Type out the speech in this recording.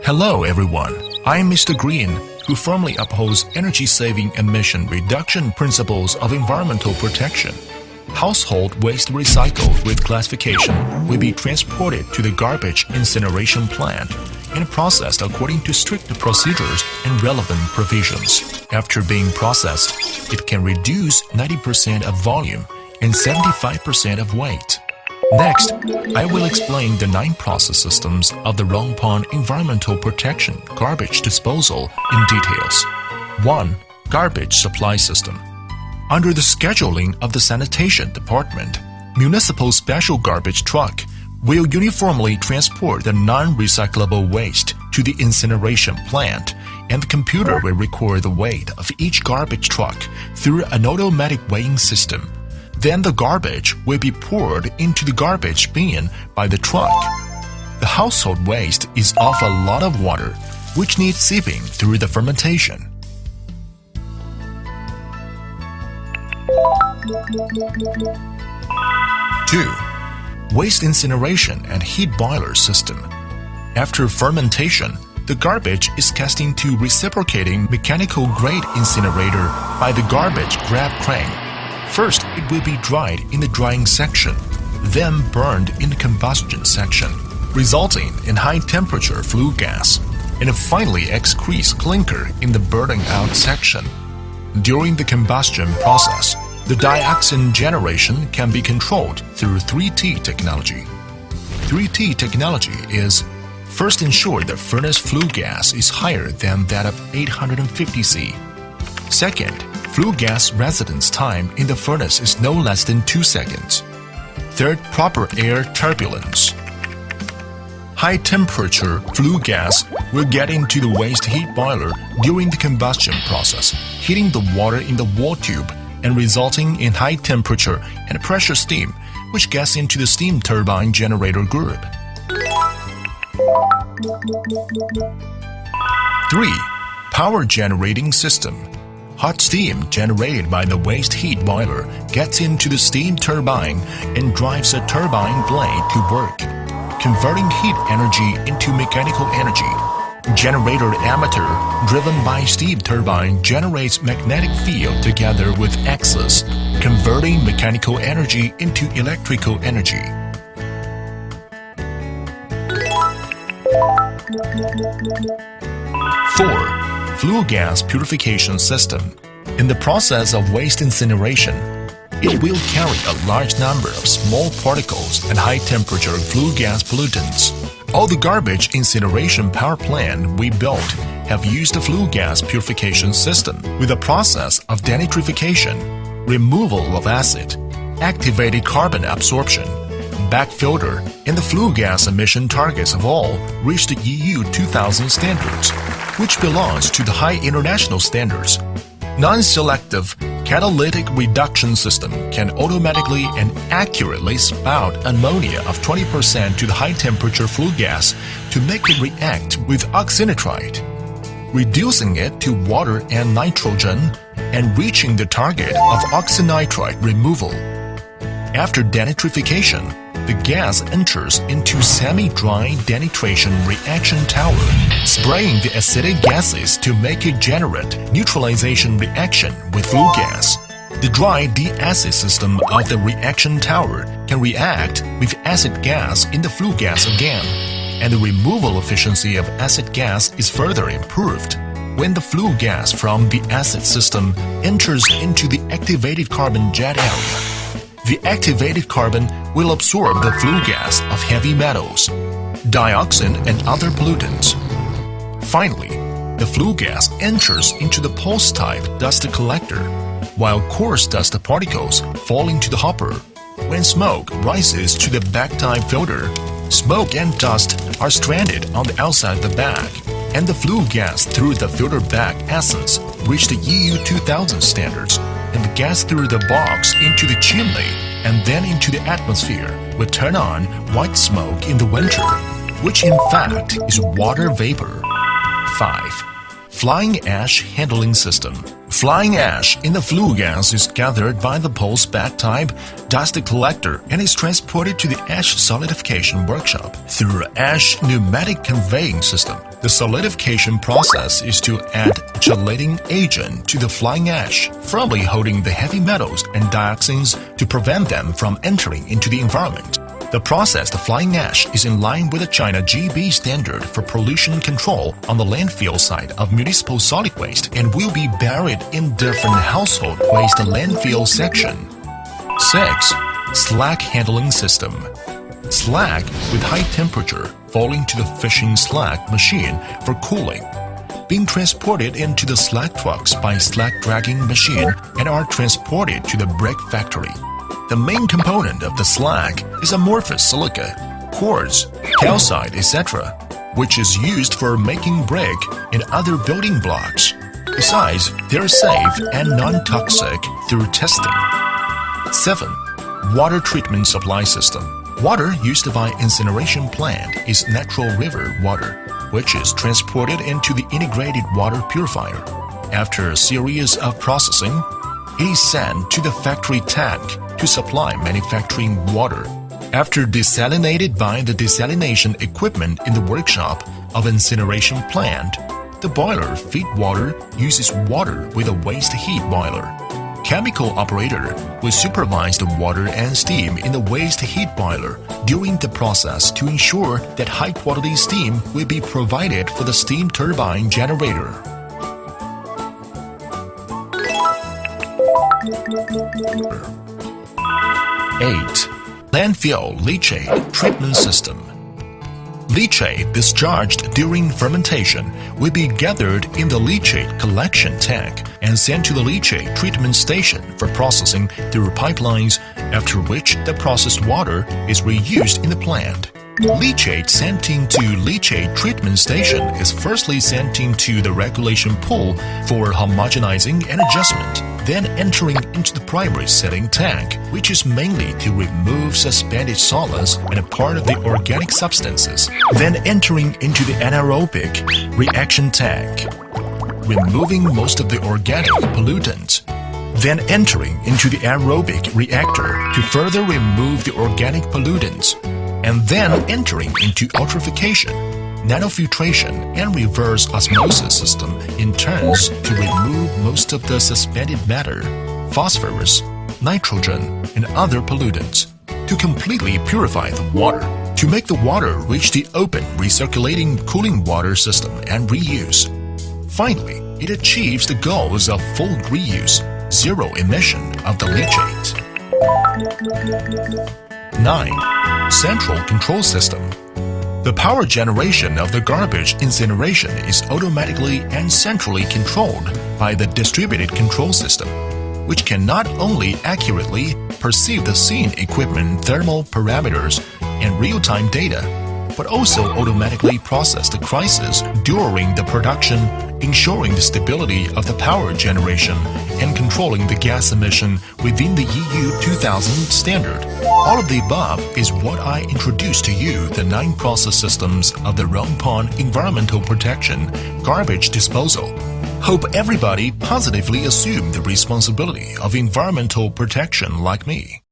Hello everyone, I'm Mr. Green, who firmly upholds energy-saving emission reduction principles of environmental protection. Household waste recycled with classification will be transported to the garbage incineration plant and processed according to strict procedures and relevant provisions. After being processed, it can reduce 90% of volume and 75% of weight. Next, I will explain the 9 process systems of the Rongpon Environmental Protection Garbage Disposal in details. 1. Garbage Supply System. Under the scheduling of the Sanitation Department, Municipal Special Garbage Truck will uniformly transport the non-recyclable waste to the incineration plant, and the computer will record the weight of each garbage truck through an automatic weighing system. Then the garbage will be poured into the garbage bin by the truck. The household waste is of a lot of water, which needs sieving through the fermentation. 2. Waste incineration and heat boiler system. After fermentation, the garbage is cast into reciprocating mechanical grade incinerator by the garbage grab crane. First, it will be dried in the drying section, then burned in the combustion section, resulting in high temperature flue gas, and finally excretes clinker in the burning out section. During the combustion process, the dioxin generation can be controlled through 3T technology. 3T technology is: first, ensure the furnace flue gas is higher than that of 850 C. Second, flue gas residence time in the furnace is no less than 2 seconds. Third, proper air turbulence. High temperature flue gas will get into the waste heat boiler during the combustion process, heating the water in the wall tube and resulting in high temperature and pressure steam, which gets into the steam turbine generator group. 3. Power generating system. Hot steam generated by the waste heat boiler gets into the steam turbine and drives a turbine blade to work, converting heat energy into mechanical energy. Generator ammeter driven by steam turbine generates magnetic field together with axis, converting mechanical energy into electrical energy. 4. Flue gas purification system. In the process of waste incineration, it will carry a large number of small particles and high-temperature flue gas pollutants. All the garbage incineration power plant we built have used a flue gas purification system with a process of denitrification, removal of acid, activated carbon absorption, back filter, and the flue gas emission targets have all reached the EU 2000 standards, which belongs to the high international standards. Non-selective catalytic reduction system can automatically and accurately spout ammonia of 20% to the high-temperature flue gas to make it react with oxynitride, reducing it to water and nitrogen and reaching the target of oxynitride removal. After denitrification, the gas enters into semi-dry denitration reaction tower, spraying the acidic gases to make it generate neutralization reaction with flue gas. The dry de-acid system of the reaction tower can react with acid gas in the flue gas again, and the removal efficiency of acid gas is further improved. When the flue gas from the acid system enters into the activated carbon jet area, the activated carbon will absorb the flue gas of heavy metals, dioxin, and other pollutants. Finally, the flue gas enters into the pulse-type dust collector, while coarse dust particles fall into the hopper. When smoke rises to the bag-type filter, smoke and dust are stranded on the outside of the bag, and the flue gas through the filter bag essence reach the EU 2000 standards, and the gas through the box into the chimney and then into the atmosphere will turn on white smoke in the winter, which in fact is water vapor. 5. Flying ash handling system. Flying ash in the flue gas is gathered by the pulse bag type dust collector and is transported to the ash solidification workshop through ash pneumatic conveying system. The solidification process is to add gelating agent to the flying ash, firmly holding the heavy metals and dioxins to prevent them from entering into the environment. The processed flying ash is in line with the China GB standard for pollution control on the landfill side of municipal solid waste and will be buried in different household waste landfill section. 6. Slag handling system. Slag with high temperature falling to the fishing slag machine for cooling, being transported into the slag trucks by slag dragging machine and are transported to the brick factory. The main component of the slag is amorphous silica, quartz, calcite, etc., which is used for making brick and other building blocks. Besides, they are safe and non-toxic through testing. 7. Water treatment supply system. Water used by incineration plant is natural river water, which is transported into the integrated water purifier. After a series of processing, it is sent to the factory tank to supply manufacturing water. After desalinated by the desalination equipment in the workshop of incineration plant, the boiler feed water uses water with a waste heat boiler. Chemical operator will supervise the water and steam in the waste heat boiler during the process to ensure that high-quality steam will be provided for the steam turbine generator. 8. Landfill leachate treatment system. Leachate discharged during fermentation will be gathered in the leachate collection tank and sent to the leachate treatment station for processing through pipelines, after which the processed water is reused in the plant. Leachate sent into leachate treatment station is firstly sent into the regulation pool for homogenizing and adjustment, then entering into the primary setting tank, which is mainly to remove suspended solids and a part of the organic substances, then entering into the anaerobic reaction tank, removing most of the organic pollutants, then entering into the aerobic reactor to further remove the organic pollutants, and then entering into ultrafiltration, nanofiltration, and reverse osmosis system in turns to remove most of the suspended matter, phosphorus, nitrogen, and other pollutants, to completely purify the water, to make the water reach the open recirculating cooling water system and reuse. Finally, it achieves the goals of full reuse, zero emission of the leachate. 9. Central control system. The power generation of the garbage incineration is automatically and centrally controlled by the distributed control system, which can not only accurately perceive the scene equipment thermal parameters and real-time data, but also automatically process the crisis during the production, ensuring the stability of the power generation and controlling the gas emission within the EU 2000 standard. All of the above is what I introduced to you, the 9 process systems of the Rongpon environmental protection garbage disposal. Hope everybody positively assume the responsibility of environmental protection like me.